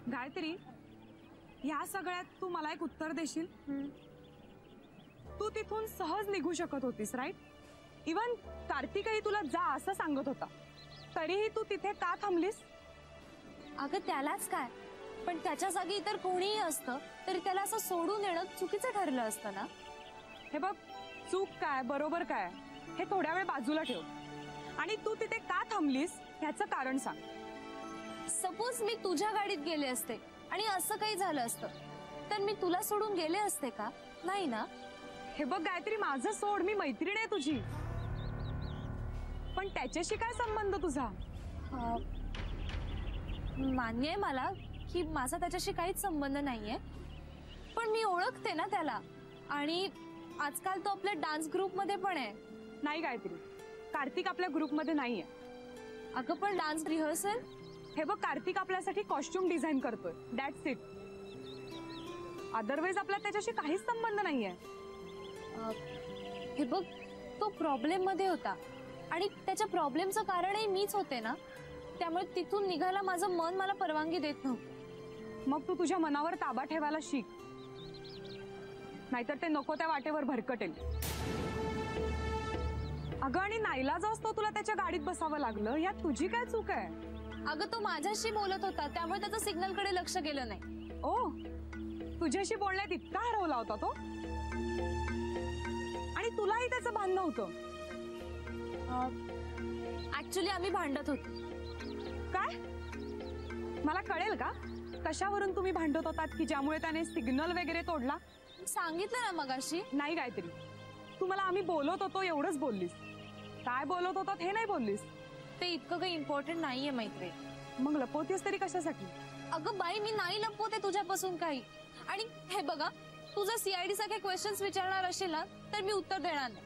गायत्री, ह्या सगळ्यात तू मला एक उत्तर देशील? तू तिथून सहज निघू शकत होतीस, राईट? इवन कार्तिकही तुला जा असं सांगत होता, तरीही तू तिथे का थांबलीस? अगं त्यालाच काय, पण त्याच्या जागी इतर कोणीही असतं तरी त्याला असं सोडून येणं चुकीचं ठरलं असतं ना. हे बघ, चूक काय बरोबर काय हे थोड्या वेळ बाजूला ठेव आणि तू तिथे का थांबलीस ह्याचं कारण सांग. सपोज मी तुझ्या गाडीत गेले असते आणि असं काही झालं असतं तर मी तुला सोडून गेले असते का? नाही ना. हे बघ गायत्री, माझं सोड, मी मैत्रीण आहे तुझी, पण त्याच्याशी काय संबंध तुझा? मान्य आहे मला की माझा त्याच्याशी काहीच संबंध नाहीये, पण मी ओळखते ना त्याला आणि आजकाल तो आपल्या डान्स ग्रुप मध्ये पण आहे. नाही गायत्री, कार्तिक आपल्या ग्रुप मध्ये नाहीये. अगं पण डान्स रिहर्सल. हे बघ, कार्तिक आपल्यासाठी कॉस्ट्युम डिझाईन करतोय, दॅट्स इट. अदरवाईज आपला त्याच्याशी काहीच संबंध नाहीये. हे बघ, तो प्रॉब्लेम मध्ये होता आणि त्याच्या प्रॉब्लेमचं कारणही मीच होते ना, त्यामुळे तिथून निघायला माझं मन मला परवानगी देत नव्हतं. मग तू तुझ्या मनावर ताबा ठेवायला शिक, नाहीतर ते नको त्या वाटेवर भरकटेल. अगं, आणि नाईलाज असतो तुला त्याच्या गाडीत बसावं लागलं, यात तुझी काय चूक आहे? अगं तो माझ्याशी बोलत होता त्यामुळे त्याचं सिग्नल कडे लक्ष गेलं नाही. ओ, तुझ्याशी बोलण्यात इतका हरवला होता तो, आणि तुलाही त्याचं भान नव्हतं? ऍक्च्युली आम्ही भांडत होतो. काय? मला कळेल का कशावरून तुम्ही भांडत होतात की ज्यामुळे त्याने सिग्नल वगैरे तोडला? सांगितलं ना मगाशी. नाही गायत्री, तू मला आम्ही बोलत होतो एवढंच बोललीस, काय बोलत होतात हे नाही बोललीस. ते इतकं काही इम्पॉर्टंट नाहीये मैत्री. मग लपवतेस तरी कशासाठी? अगं बाई, मी नाही लपवते तुझ्यापासून काही. आणि हे बघा, तू जर सीआयडी सारखे क्वेश्चन्स विचारणार असेल ना तर मी उत्तर देणार नाही.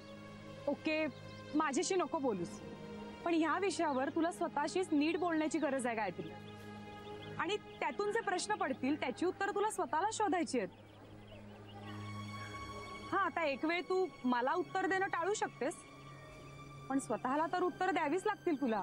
ओके, माझ्याशी नको बोलूस, पण ह्या विषयावर तुला स्वतःशीच नीट बोलण्याची गरज आहे गायत्री. आणि त्यातून जे प्रश्न पडतील त्याची उत्तर तुला स्वतःला शोधायची आहेत. हा, आता एक वेळ तू मला उत्तर देणं टाळू शकतेस, पण स्वतःला तर उत्तर द्यावीच लागतील तुला.